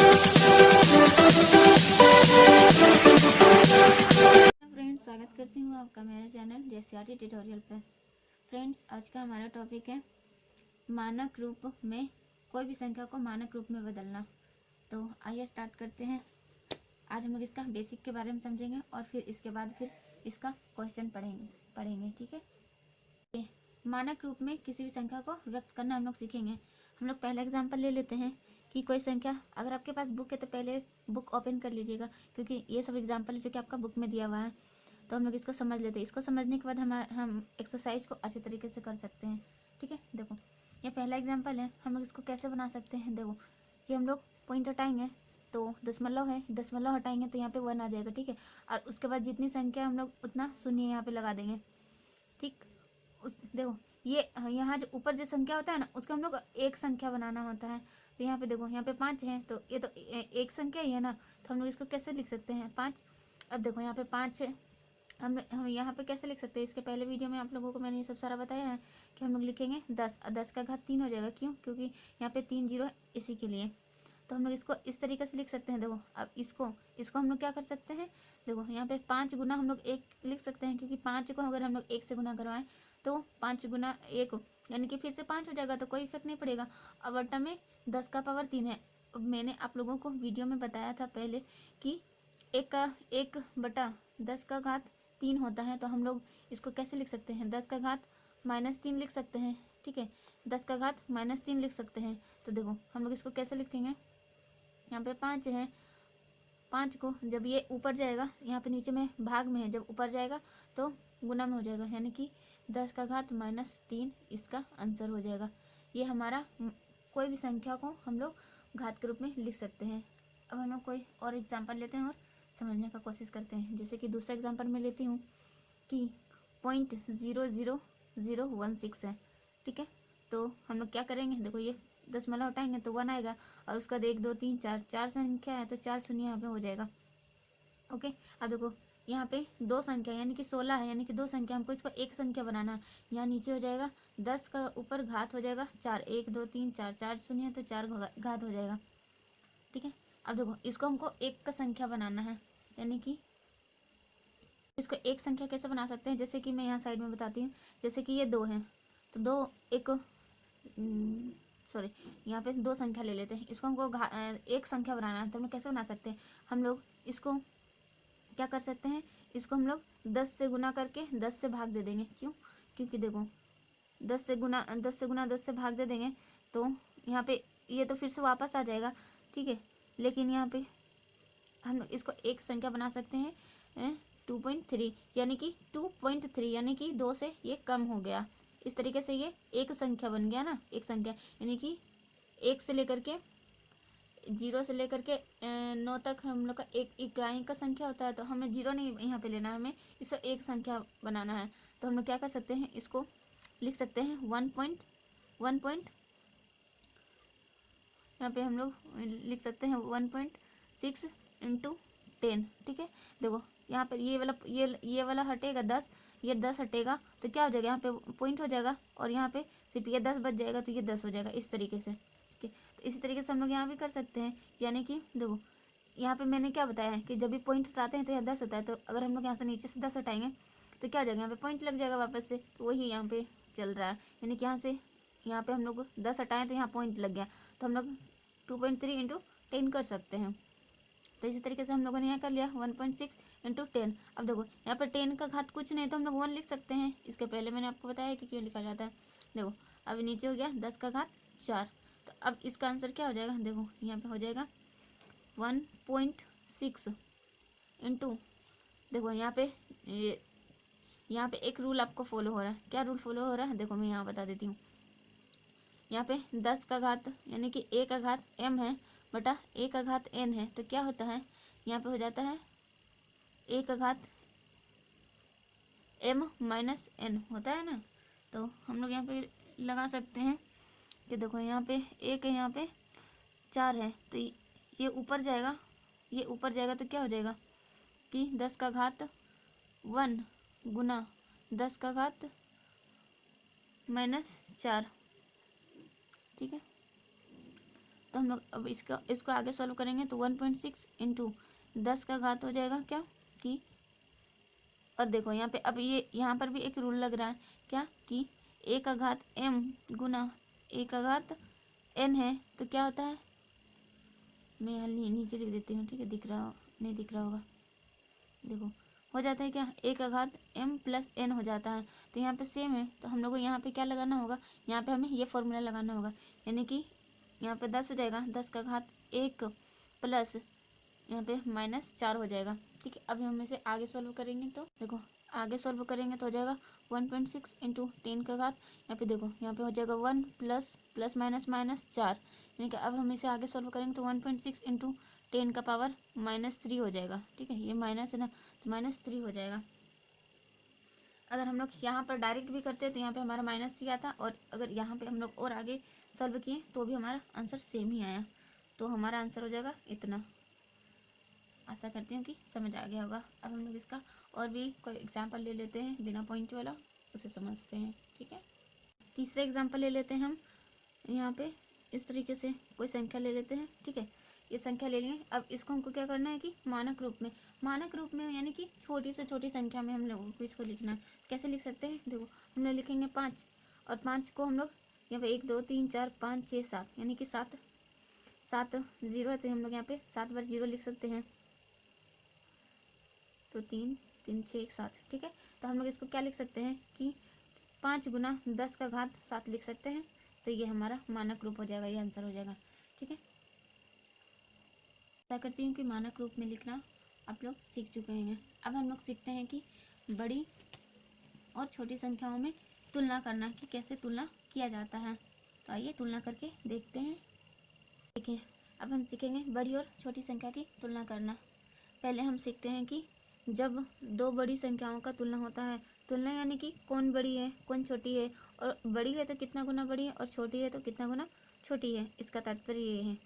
Friends, स्वागत करती हूँ आपका मेरे चैनल जेसीआरटी ट्यूटोरियल पर। फ्रेंड्स, आज का हमारा टॉपिक है मानक रूप में कोई भी संख्या को मानक रूप में बदलना। तो आइए स्टार्ट करते हैं। आज हम लोग इसका बेसिक के बारे में समझेंगे और फिर इसके बाद फिर इसका क्वेश्चन पढ़ेंगे। ठीक है। मानक रूप में किसी भी संख्या को व्यक्त करना हम लोग सीखेंगे। हम लोग पहला एग्जाम्पल ले लेते हैं कि कोई संख्या, अगर आपके पास बुक है तो पहले बुक ओपन कर लीजिएगा, क्योंकि ये सब एग्जाम्पल है जो कि आपका बुक में दिया हुआ है। तो हम लोग इसको समझ लेते हैं। इसको समझने के बाद हम एक्सरसाइज को अच्छे तरीके से कर सकते हैं। ठीक है, देखो ये पहला एग्जाम्पल है। हम लोग इसको कैसे बना सकते हैं, देखो ये हम लोग पॉइंट हटाएंगे तो दशमलव है, दशमलव हटाएंगे तो यहाँ पे 1 आ जाएगा। ठीक है, और उसके बाद जितनी संख्या हम लोग उतना शून्य यहाँ पे लगा देंगे। ठीक, उस देखो ये यहाँ जो ऊपर जो संख्या होता है ना, उसका हम लोग एक संख्या बनाना होता है। तो यहाँ पे देखो, यहाँ पे 5 है तो ये तो एक संख्या ही है ना, तो हम लोग इसको कैसे लिख सकते हैं 5। अब देखो यहाँ पे 5 है, हम यहाँ पे कैसे लिख सकते हैं। इसके पहले वीडियो में आप लोगों को मैंने ये सब सारा बताया है कि हम लोग लिखेंगे 10, और 10 का घात 3 हो जाएगा। क्यों? क्योंकि यहाँ पे 3 जीरो है, इसी के लिए। तो हम लोग इसको इस तरीके से लिख सकते हैं। देखो अब इसको हम लोग क्या कर सकते हैं, देखो यहाँ पे 5 गुना हम लोग 1 लिख सकते हैं, क्योंकि 5 को अगर हम लोग 1 से गुना करवाएं तो 5 गुना 1 यानी कि फिर से 5 हो जाएगा, तो कोई इफेक्ट नहीं पड़ेगा। अब बट्टा में 10 का पावर 3 है। अब मैंने आप लोगों को वीडियो में बताया था पहले कि 1/10 का घात 3 होता है। तो हम लोग इसको कैसे लिख सकते हैं, 10 का घात -3 लिख सकते हैं। ठीक है, 10 का घात -3 लिख सकते हैं। तो देखो हम लोग इसको कैसे लिखेंगे, यहाँ पे 5 है, 5 को जब ये ऊपर जाएगा, यहाँ पे नीचे में भाग में है, जब ऊपर जाएगा तो गुना में हो जाएगा, यानी कि 10 का घात -3 इसका आंसर हो जाएगा। ये हमारा कोई भी संख्या को हम लोग घात के रूप में लिख सकते हैं। अब हम लोग कोई और एग्जाम्पल लेते हैं और समझने का कोशिश करते हैं। जैसे कि दूसरा एग्जाम्पल मैं लेती हूँ कि 0.00016 है। ठीक है, तो हम लोग क्या करेंगे, देखो ये दशमलव हटाएंगे तो 1 आएगा, और उसका 1 2 3 4 4 संख्या है तो 4 शून्य यहाँ पे हो जाएगा। ओके, अब देखो यहाँ पे 2 संख्या यानी कि 16 है, यानी कि 2 संख्या, हमको इसको एक संख्या बनाना है। यहाँ नीचे हो जाएगा 10 का ऊपर घात हो जाएगा 4, 1 2 3 4 4 शून्य है तो 4 घात हो जाएगा। ठीक है, अब देखो इसको हमको एक का संख्या बनाना है, यानी कि इसको एक संख्या कैसे बना सकते हैं, जैसे कि मैं यहाँ साइड में बताती हूँ। जैसे कि ये 2 है तो 2 एक सॉरी यहाँ पे 2 संख्या ले लेते हैं। इसको हमको एक संख्या बनाना है, तो हम लोग कैसे बना सकते हैं, हम लोग इसको क्या कर सकते हैं, इसको हम लोग 10 से गुना करके 10 से भाग दे देंगे। क्यों? क्योंकि देखो 10 से गुना 10 से भाग दे देंगे तो यहाँ पे ये तो फिर से वापस आ जाएगा। ठीक है, लेकिन यहाँ पे हम लोग इसको एक संख्या बना सकते हैं 2.3, यानी कि 2.3 यानी कि 2 से ये कम हो गया। इस तरीके से ये एक संख्या बन गया ना, एक संख्या यानी कि 1 से लेकर के 0 से लेकर के 9 तक हम लोग का एक इकाई का संख्या होता है। तो हमें 0 नहीं यहाँ पे लेना है, हमें इसको एक संख्या बनाना है। तो हम लोग क्या कर सकते हैं, इसको लिख सकते हैं 1 यहाँ पे हम लोग लिख सकते हैं 1.6 × 10। ठीक है, देखो यहाँ पर ये वाला हटेगा 10, ये 10 हटेगा तो क्या हो जाएगा, यहाँ पे पॉइंट हो जाएगा, और यहाँ पे सिर्फ ये 10 बच जाएगा तो ये 10 हो जाएगा, इस तरीके से। ठीक है, तो इसी तरीके से हम लोग यहाँ भी कर सकते हैं। यानी कि देखो यहाँ पे मैंने क्या बताया है कि जब भी पॉइंट हटाते हैं तो यहाँ 10 होता है। तो अगर हम लोग यहाँ से नीचे से 10 हटाएंगे तो क्या हो जाएगा, यहाँ पे पॉइंट लग जाएगा वापस से। तो वही यहाँ पे चल रहा है, यानी कि यहाँ पे हम लोग 10 हटाएं तो यहाँ पॉइंट लग गया, तो हम लोग 2.3 × 10 कर सकते हैं। तो इसी तरीके से हम लोगों ने यहाँ कर लिया 1.6 × 10। अब देखो यहाँ पर 10 का घात कुछ नहीं तो हम लोग 1 लिख सकते हैं। इसके पहले मैंने आपको बताया कि क्यों लिखा जाता है। देखो अब नीचे हो गया 10 का घात 4। तो अब इसका आंसर क्या हो जाएगा, देखो यहाँ पे हो जाएगा 1.6 × देखो यहाँ पे एक रूल आपको फॉलो हो रहा है। क्या रूल फॉलो हो रहा है, देखो मैं यहाँ बता देती हूँ। यहाँ पे 10 का घात यानी कि a का घात m है बटा a का घात n है। तो क्या होता है, यहाँ पे हो जाता है a का घात m - n होता है ना। तो हम लोग यहाँ पे लगा सकते हैं कि देखो यहाँ पे एक है, यहाँ पे 4 है, तो ये ऊपर जाएगा, ये ऊपर जाएगा तो क्या हो जाएगा कि 10 का घात 1 गुना 10 का घात -4। ठीक है, तो हम लोग अब इसको आगे सॉल्व करेंगे तो 1.6 इंटू 10 का घात हो जाएगा क्या कि, और देखो यहाँ पे अब ये यहाँ पर भी एक रूल लग रहा है क्या कि a का घात m गुना a का घात n है, तो क्या होता है, मैं यहाँ नीचे लिख देती हूँ, ठीक है, दिख रहा नहीं दिख रहा होगा, देखो हो जाता है क्या, a का घात m प्लस n हो जाता है। तो यहाँ पे सेम है, तो हम लोग को यहाँ पे क्या लगाना होगा, यहाँ पे हमें ये फॉर्मूला लगाना होगा, यानी कि यहाँ पे 10 हो जाएगा, 10 का घात 1 प्लस यहाँ पे -4 हो जाएगा, ठीक है। अब हम इसे आगे सॉल्व करेंगे तो देखो आगे सॉल्व करेंगे तो हो जाएगा 1.6 इंटू 10 का घात, यहाँ पे देखो यहाँ पे हो जाएगा 1 प्लस प्लस माइनस -4, यानी कि अब हम इसे आगे सॉल्व करेंगे तो 1.6 इंटू 10 का पावर -3 हो जाएगा, ठीक है, ये माइनस है ना, तो -3 हो जाएगा। अगर हम लोग यहाँ पर डायरेक्ट भी करते हैं तो यहाँ पे हमारा -3 आता, और अगर यहाँ पे हम लोग और आगे सॉल्व किए तो भी हमारा आंसर सेम ही आया, तो हमारा आंसर हो जाएगा इतना। आशा करती हूँ कि समझ आ गया होगा। अब हम लोग इसका और भी कोई एग्जांपल ले लेते हैं बिना पॉइंट वाला, उसे समझते हैं, ठीक है। तीसरा एग्जांपल ले लेते हैं हम, यहाँ पे इस तरीके से कोई संख्या ले लेते हैं, ठीक है, ये संख्या ले लिए। अब इसको हमको क्या करना है कि मानक रूप में यानी कि छोटी से छोटी संख्या में हम लोगों को इसको लिखना है। कैसे लिख सकते हैं, देखो हम लोग लिखेंगे 5, और 5 को हम लोग यहाँ पे 1 2 3 4 5 6 7 यानी कि 7 0 है, तो हम लोग यहाँ पे 7 बार 0 लिख सकते हैं, तो 3 3 6 1 7, ठीक है। तो हम लोग इसको क्या लिख सकते हैं कि 5 गुना 10 का घात 7 लिख सकते हैं, तो ये हमारा मानक रूप हो जाएगा, ये आंसर हो जाएगा, ठीक है। आशा करती हूँ कि मानक रूप में लिखना आप लोग सीख चुके हैं। अब हम लोग सीखते हैं कि बड़ी और छोटी संख्याओं में तुलना करना, कि कैसे तुलना किया जाता है। तो आइए तुलना करके देखते हैं। देखिए अब हम सीखेंगे बड़ी और छोटी संख्या की तुलना करना। पहले हम सीखते हैं कि जब दो बड़ी संख्याओं का तुलना होता है, तुलना यानी कि कौन बड़ी है कौन छोटी है, और बड़ी है तो कितना गुना बड़ी है, और छोटी है तो कितना गुना छोटी है, इसका तात्पर्य ये है।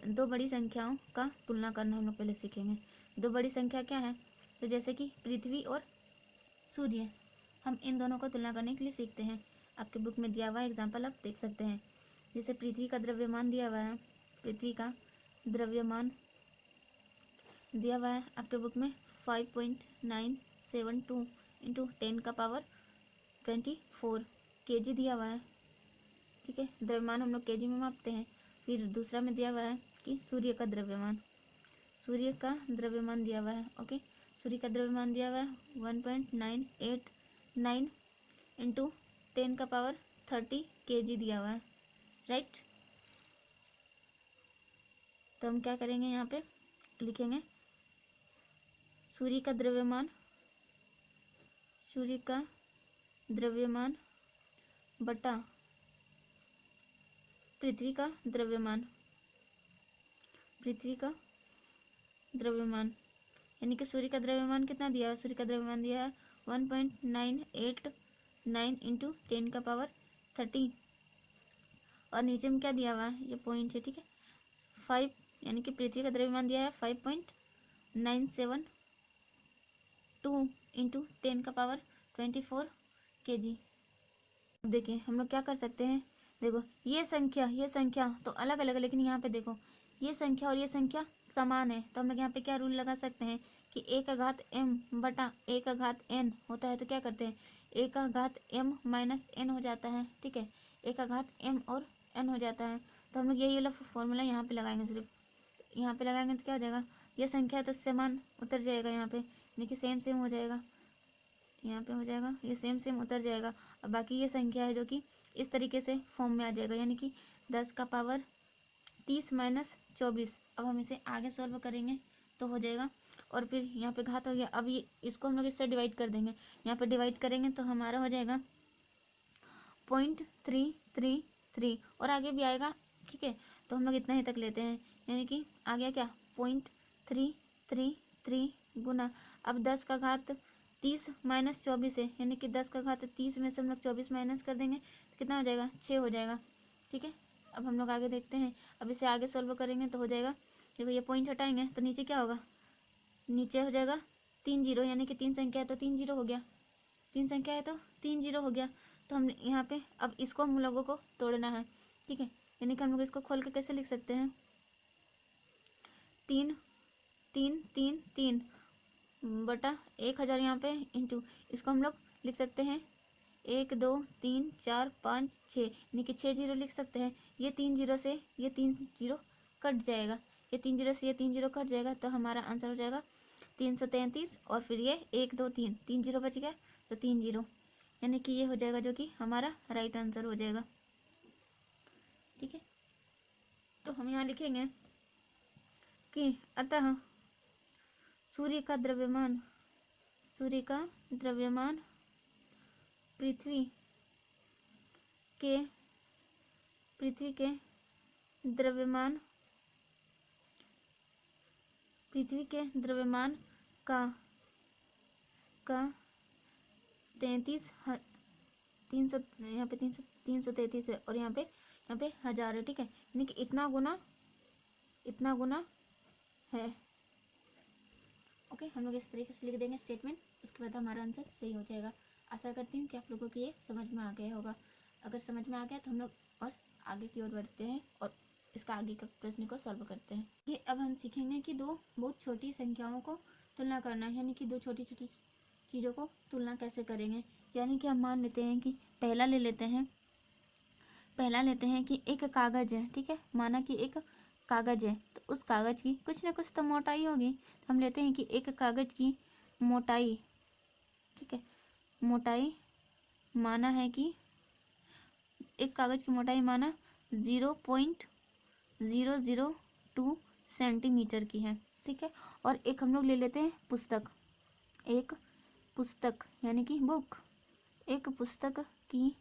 दो बड़ी संख्याओं का तुलना करना हम लोग पहले सीखेंगे। दो बड़ी संख्या क्या है, तो जैसे कि पृथ्वी और सूर्य, हम इन दोनों को तुलना करने के लिए सीखते हैं। आपके बुक में दिया हुआ एग्जाम्पल आप देख सकते हैं। जैसे पृथ्वी का द्रव्यमान दिया हुआ है, पृथ्वी का द्रव्यमान दिया हुआ है आपके बुक में 5.972 इंटू 10 का पावर 24 kg दिया हुआ है, ठीक है। द्रव्यमान हम लोग kg में मापते हैं। फिर दूसरा में दिया हुआ है कि सूर्य का द्रव्यमान दिया हुआ है, ओके। सूर्य का द्रव्यमान दिया हुआ है 1.989 इंटू 10 का पावर 30 kg दिया हुआ है, राइट। तो हम क्या करेंगे, यहाँ पे लिखेंगे सूर्य का द्रव्यमान बटा पृथ्वी का द्रव्यमान, यानी कि सूर्य का द्रव्यमान कितना दिया है, सूर्य का द्रव्यमान दिया है 1.989 इंटू 10 का पावर 30, और नीचे में क्या दिया हुआ है, ये पॉइंट है, ठीक है, 5, यानी कि पृथ्वी का द्रव्यमान दिया है 5.972 इंटू 10 का पावर 24 kg। देखिए हम लोग क्या कर सकते हैं, देखो ये संख्या तो अलग अलग, लेकिन यहाँ पे देखो ये संख्या और ये संख्या समान है, तो हम लोग यहाँ पे क्या रूल लगा सकते हैं कि a का घात m बटा a का घात n होता है, तो क्या करते हैं a का घात m माइनस n हो जाता है, ठीक है, a का घात m और n हो जाता है। तो हम लोग यही वाला फॉर्मूला यहाँ पे लगाएंगे, सिर्फ यहाँ पे लगाएंगे तो क्या हो जाएगा, ये संख्या तो समान उतर जाएगा, यहाँ पे यानी कि सेम हो जाएगा, यहाँ पे हो जाएगा, ये सेम उतर जाएगा। और बाकी ये संख्या है जो कि इस तरीके से फॉर्म में आ जाएगा, यानी कि 10 का पावर 30 माइनस 24। अब हम इसे आगे सॉल्व करेंगे तो हो जाएगा, और फिर यहाँ पे घात हो गया। अब ये इसको हम लोग इससे डिवाइड कर देंगे, यहाँ पे डिवाइड करेंगे तो हमारा हो जाएगा 0.333, और आगे भी आएगा, ठीक है। तो हम लोग इतना ही तक लेते हैं, यानी कि आ गया क्या 0.333 गुना, अब 10 का घात 30 माइनस 24 है, यानी कि 10 का घात 30 में से हम लोग 24 माइनस कर देंगे तो कितना हो जाएगा 6 हो जाएगा, ठीक है। अब हम लोग आगे देखते हैं, अब इसे आगे सॉल्व करेंगे तो हो जाएगा, देखो ये पॉइंट हटाएंगे तो नीचे क्या होगा, नीचे हो जाएगा 3 0, यानी कि 3 संख्या है तो 3 0 हो गया, 3 संख्या है तो 3 0 हो गया। तो हम यहाँ पे अब इसको हम लोगों को तोड़ना है, ठीक है। यानी कि हम लोग इसको खोल के कैसे लिख सकते हैं, 3 3 3 3 बटा 1000 यहाँ पे इंटू, इसको हम लोग लिख सकते हैं 1 2 3 4 5 6, यानी कि 6 जीरो लिख सकते हैं। ये 3 जीरो से ये 3 जीरो कट जाएगा, ये 3 जीरो से ये 3 जीरो कट जाएगा, तो हमारा आंसर हो जाएगा 333। और फिर ये 1 2 3 3 जीरो बच गया, तो 3 जीरो, यानी कि ये हो जाएगा जो कि हमारा राइट आंसर हो जाएगा। ठीक है, तो हम यहाँ लिखेंगे कि अतः सूर्य का द्रव्यमान पृथ्वी के द्रव्यमान का 300, यहाँ पे 333 है और यहाँ पे 1000 है। ठीक है, यानी कि इतना गुना है। ओके, हम लोग इस तरीके से लिख देंगे स्टेटमेंट, उसके बाद हमारा आंसर सही हो जाएगा। आशा करती हूँ कि आप लोगों को ये समझ में आ गया होगा। अगर समझ में आ गया तो हम लोग और आगे की ओर बढ़ते हैं और इसका आगे का प्रश्न को सॉल्व करते हैं। ये अब हम सीखेंगे कि दो बहुत छोटी संख्याओं को तुलना करना है, यानी कि दो छोटी छोटी चीज़ों को तुलना कैसे करेंगे। यानी कि हम मान लेते हैं कि पहला लेते हैं कि एक कागज़ है। ठीक है, माना कि एक कागज़ है, तो उस कागज़ की कुछ ना कुछ तो मोटाई होगी। तो हम लेते हैं कि एक कागज़ की मोटाई, ठीक है, मोटाई माना है कि एक कागज़ की मोटाई माना 0.002 सेंटीमीटर की है। ठीक है, और एक हम लोग ले लेते हैं पुस्तक, एक पुस्तक यानी कि बुक, एक पुस्तक की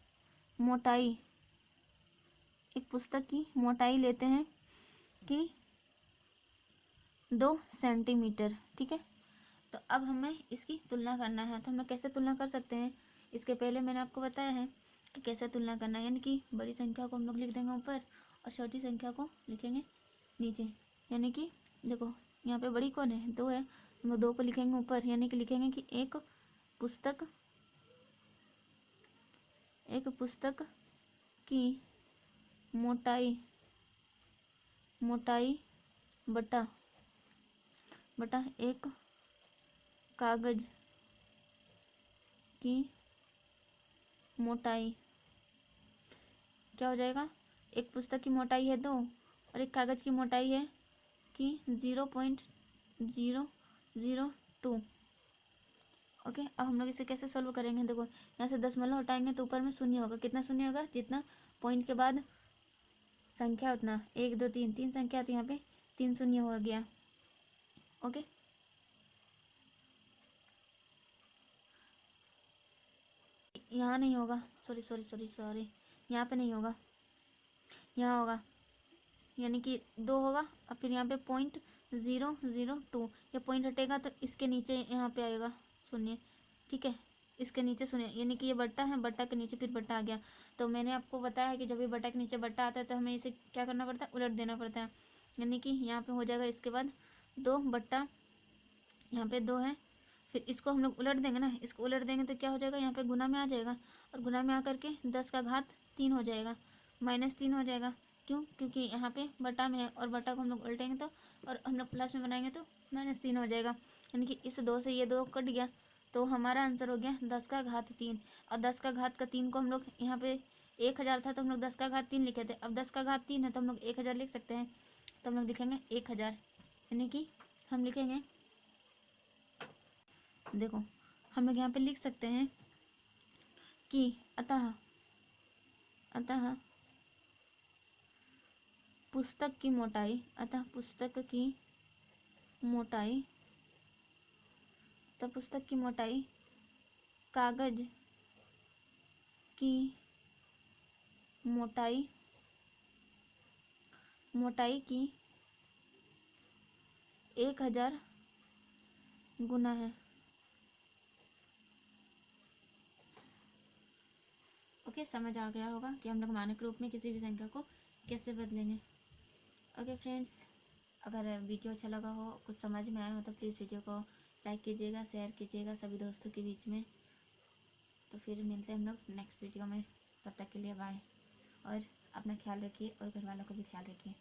मोटाई लेते हैं कि 2 सेंटीमीटर। ठीक है, तो अब हमें इसकी तुलना करना है। तो हम लोग कैसे तुलना कर सकते हैं, इसके पहले मैंने आपको बताया है कि कैसे तुलना करना है। यानी कि बड़ी संख्या को हम लोग लिख देंगे ऊपर और छोटी संख्या को लिखेंगे नीचे। यानी कि देखो यहाँ पे बड़ी कौन है, 2 है, हम लोग 2 को लिखेंगे ऊपर, यानी कि लिखेंगे कि एक पुस्तक की मोटाई बटा एक कागज की मोटाई क्या हो जाएगा। एक पुस्तक की मोटाई है 2 और एक कागज की मोटाई है कि 0.002। ओके, अब हम लोग इसे कैसे सॉल्व करेंगे। देखो यहाँ से 10 मतलब हटाएंगे तो ऊपर में शून्य होगा। कितना शून्य होगा, जितना पॉइंट के बाद संख्या उतना, 1 2 3 3 संख्या, तो यहाँ पे 3 शून्य हो गया। ओके, यहाँ नहीं होगा, सॉरी, यहाँ पे नहीं होगा, यहाँ होगा, यानी कि 2 होगा और फिर यहाँ पे 0.002, ये पॉइंट हटेगा तो इसके नीचे यहाँ पे आएगा शून्य। ठीक है, इसके नीचे शून्य, यानी कि ये बट्टा है, बट्टा के नीचे फिर बट्टा आ गया। तो मैंने आपको बताया है कि जब ये बट्टा के नीचे बट्टा आता है तो हमें इसे क्या करना पड़ता है, उलट देना पड़ता है। यानी कि यहाँ पे हो जाएगा इसके बाद 2 बट्टा, यहाँ पे 2 है, फिर इसको हम लोग उलट देंगे ना, इसको उलट देंगे तो क्या हो जाएगा, यहाँ पे गुना में आ जाएगा और गुना में आकर के 10 का घात 3 हो जाएगा, -3 हो जाएगा। क्यों, क्योंकि यहाँ पे बटा में है और बटा को हम लोग उल्टेंगे तो, और हम लोग प्लस में बनाएंगे तो -3 हो जाएगा। यानी कि इस 2 से ये 2 कट गया, तो हमारा आंसर हो गया 10 का घात 3। और 10 का घात का 3 को हम लोग यहाँ पे 1000 था तो हम लोग 10 का घात 3 लिखे थे, अब 10 का घात 3 है तो हम लोग 1000 लिख सकते हैं। तो हम लोग लिखेंगे 1000, यानी कि हम लिखेंगे, देखो हम लोग यहाँ पे लिख सकते हैं कि अतः पुस्तक की मोटाई कागज की मोटाई की 1000 गुना है। ओके, समझ आ गया होगा कि हम लोग मानक रूप में किसी भी संख्या को कैसे बदलेंगे। ओके फ्रेंड्स, अगर वीडियो अच्छा लगा हो, कुछ समझ में आया हो तो प्लीज़ वीडियो को लाइक कीजिएगा, शेयर कीजिएगा सभी दोस्तों के बीच में। तो फिर मिलते हैं हम लोग नेक्स्ट वीडियो में, तब तक के लिए बाय। और अपना ख्याल रखिए और घर वालों का भी ख्याल रखिए।